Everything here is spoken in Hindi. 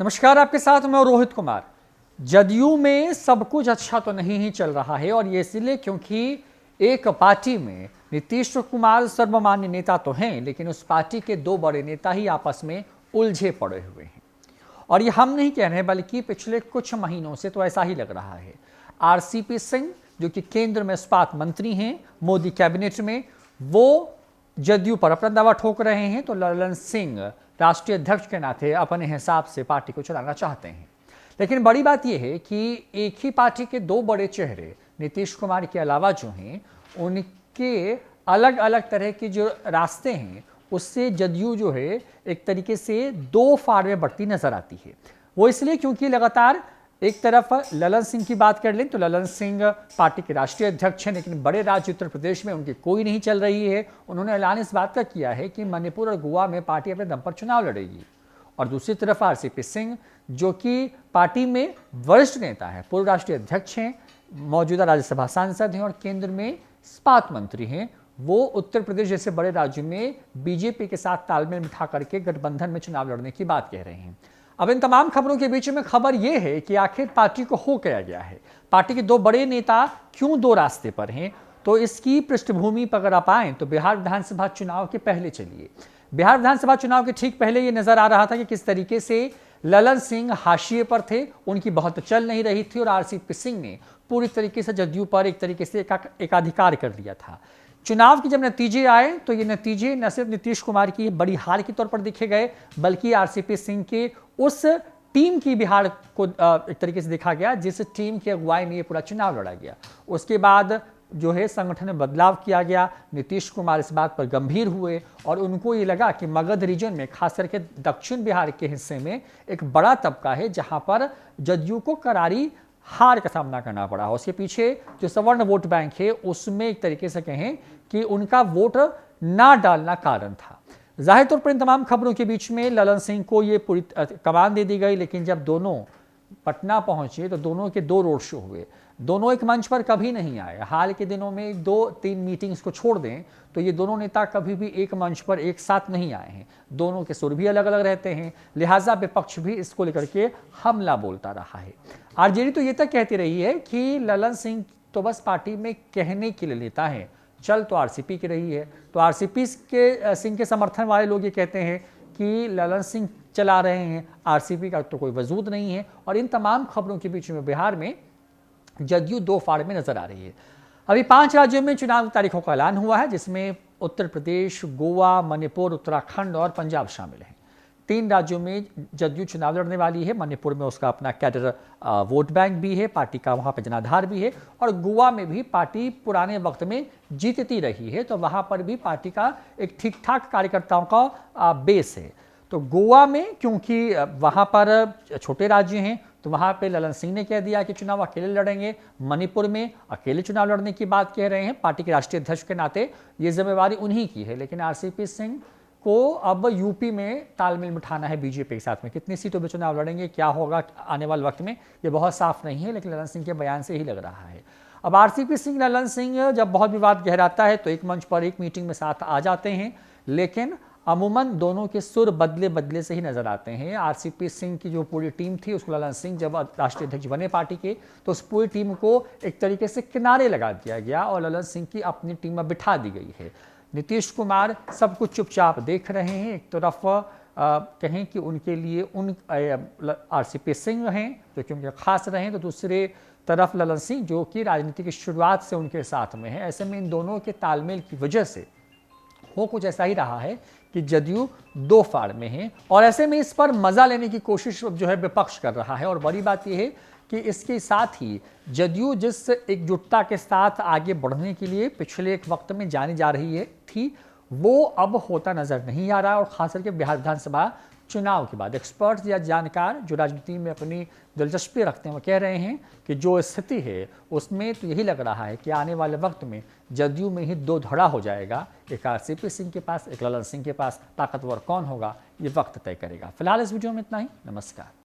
नमस्कार, आपके साथ मैं रोहित कुमार। जदयू में सब कुछ अच्छा तो नहीं ही चल रहा है और ये इसलिए क्योंकि एक पार्टी में नीतीश कुमार सर्वमान्य नेता तो हैं, लेकिन उस पार्टी के दो बड़े नेता ही आपस में उलझे पड़े हुए हैं। और ये हम नहीं कह रहे बल्कि पिछले कुछ महीनों से तो ऐसा ही लग रहा है। आरसीपी सिंह जो कि केंद्र में इस्पात मंत्री हैं मोदी कैबिनेट में, वो जदयू पर अपना दावा ठोक रहे हैं, तो ललन सिंह राष्ट्रीय अध्यक्ष के नाते अपने हिसाब से पार्टी को चलाना चाहते हैं। लेकिन बड़ी बात यह है कि एक ही पार्टी के दो बड़े चेहरे नीतीश कुमार के अलावा जो हैं, उनके अलग अलग तरह के जो रास्ते हैं, उससे जदयू जो है एक तरीके से दो फाड़ में बढ़ती नजर आती है। वो इसलिए क्योंकि लगातार एक तरफ ललन सिंह की बात कर लें तो ललन सिंह पार्टी के राष्ट्रीय अध्यक्ष हैं, लेकिन बड़े राज्य उत्तर प्रदेश में उनकी कोई नहीं चल रही है। उन्होंने ऐलान इस बात का किया है कि मणिपुर और गोवा में पार्टी अपने दम पर चुनाव लड़ेगी। और दूसरी तरफ आरसीपी सिंह जो कि पार्टी में वरिष्ठ नेता है, पूर्व राष्ट्रीय अध्यक्ष हैं, मौजूदा राज्यसभा सांसद हैं और केंद्र में इस्पात मंत्री हैं, वो उत्तर प्रदेश जैसे बड़े राज्य में बीजेपी के साथ तालमेल बिठा करके गठबंधन में चुनाव लड़ने की बात कह रहे हैं। अब इन तमाम खबरों के बीच में खबर यह है कि आखिर पार्टी को हो क्या गया है, पार्टी के दो बड़े नेता क्यों दो रास्ते पर हैं। तो इसकी पृष्ठभूमि पर अगर आप आए तो बिहार विधानसभा चुनाव के पहले चलिए। बिहार विधानसभा चुनाव के ठीक पहले ये नजर आ रहा था कि किस तरीके से ललन सिंह हाशिए पर थे, उनकी बहुत चल नहीं रही थी और आरसीपी सिंह ने पूरी तरीके से जदयू पर एक तरीके से एकाधिकार कर लिया था। चुनाव के जब नतीजे आए तो ये नतीजे न सिर्फ नीतीश कुमार की बड़ी हार के तौर पर देखे गए, बल्कि आरसीपी सिंह के उस टीम की भी हार को एक तरीके से देखा गया जिस टीम की अगुवाई में ये पूरा चुनाव लड़ा गया। उसके बाद जो है संगठन में बदलाव किया गया। नीतीश कुमार इस बात पर गंभीर हुए और उनको ये लगा कि मगध रीजन में, खास करके दक्षिण बिहार के हिस्से में एक बड़ा तबका है जहां पर जदयू को करारी हार का सामना करना पड़ा। उसके पीछे जो सवर्ण वोट बैंक है उसमें एक तरीके से कहें कि उनका वोट ना डालना कारण था। जाहिर तौर पर इन तमाम खबरों के बीच में ललन सिंह को ये पूरी कमान दे दी गई, लेकिन जब दोनों पटना पहुंचे तो दोनों के दो रोड शो हुए। दोनों एक मंच पर कभी नहीं आए। हाल के दिनों में 2-3 मीटिंग्स को छोड़ दें तो ये दोनों नेता कभी भी एक मंच पर एक साथ नहीं आए हैं। दोनों के सुर भी अलग अलग रहते हैं, लिहाजा विपक्ष भी इसको लेकर के हमला बोलता रहा है। आरजेडी तो ये तक कहती रही है कि ललन सिंह तो बस पार्टी में कहने के लिए नेता है, चल तो आरसीपी की रही है। तो आरसीपी के सिंह के समर्थन वाले लोग ये कहते हैं कि ललन सिंह चला रहे हैं, आरसीपी का तो कोई वजूद नहीं है। और इन तमाम खबरों के बीच में बिहार में जदयू दो फाड़ में नजर आ रही है। अभी 5 राज्यों में चुनाव तारीखों का ऐलान हुआ है, जिसमें उत्तर प्रदेश, गोवा, मणिपुर, उत्तराखंड और पंजाब शामिल हैं। 3 राज्यों में जदयू चुनाव लड़ने वाली है। मणिपुर में उसका अपना कैडर वोट बैंक भी है, पार्टी का वहां पर जनाधार भी है। और गोवा में भी पार्टी पुराने वक्त में जीतती रही है, तो वहां पर भी पार्टी का एक ठीक ठाक कार्यकर्ताओं का बेस है। तो गोवा में क्योंकि वहां पर छोटे राज्य हैं तो वहां पे ललन सिंह ने कह दिया कि चुनाव अकेले लड़ेंगे। मणिपुर में अकेले चुनाव लड़ने की बात कह रहे हैं। पार्टी के राष्ट्रीय अध्यक्ष के नाते ये जिम्मेवारी उन्हीं की है, लेकिन आरसीपी सिंह को अब यूपी में तालमेल बिठाना है बीजेपी के साथ में। कितनी सीटों पर चुनाव लड़ेंगे, क्या होगा आने वाले वक्त में, ये बहुत साफ नहीं है, लेकिन ललन सिंह के बयान से ही लग रहा है। अब आरसीपी सिंह ललन सिंह जब बहुत विवाद गहराता है तो एक मंच पर एक मीटिंग में साथ आ जाते हैं, लेकिन अमूमन दोनों के सुर बदले बदले से ही नजर आते हैं। आरसीपी सिंह की जो पूरी टीम थी उसको ललन सिंह जब राष्ट्रीय अध्यक्ष बने पार्टी के तो उस पूरी टीम को एक तरीके से किनारे लगा दिया गया और ललन सिंह की अपनी टीम में बिठा दी गई है। नीतीश कुमार सब कुछ चुपचाप देख रहे हैं। एक तरफ कहें कि उनके लिए उन आरसीपी सिंह हैं जो कि उनके खास रहे हैं, तो दूसरे तरफ ललन सिंह जो कि राजनीति की शुरुआत से उनके साथ में है। ऐसे में इन दोनों के तालमेल की वजह से हो कुछ ऐसा ही रहा है कि जदयू दो फाड़ में है और ऐसे में इस पर मजा लेने की कोशिश जो है विपक्ष कर रहा है। और बड़ी बात यह है कि इसके साथ ही जदयू जिस एकजुटता के साथ आगे बढ़ने के लिए पिछले एक वक्त में जानी जा रही थी, वो अब होता नजर नहीं आ रहा। और खास करके बिहार विधानसभा चुनाव के बाद एक्सपर्ट्स या जानकार जो राजनीति में अपनी दिलचस्पी रखते हैं वो कह रहे हैं कि जो स्थिति है उसमें तो यही लग रहा है कि आने वाले वक्त में जदयू में ही दो धड़ा हो जाएगा। एक आरसीपी सिंह के पास, एक ललन सिंह के पास। ताकतवर कौन होगा ये वक्त तय करेगा। फिलहाल इस वीडियो में इतना ही। नमस्कार।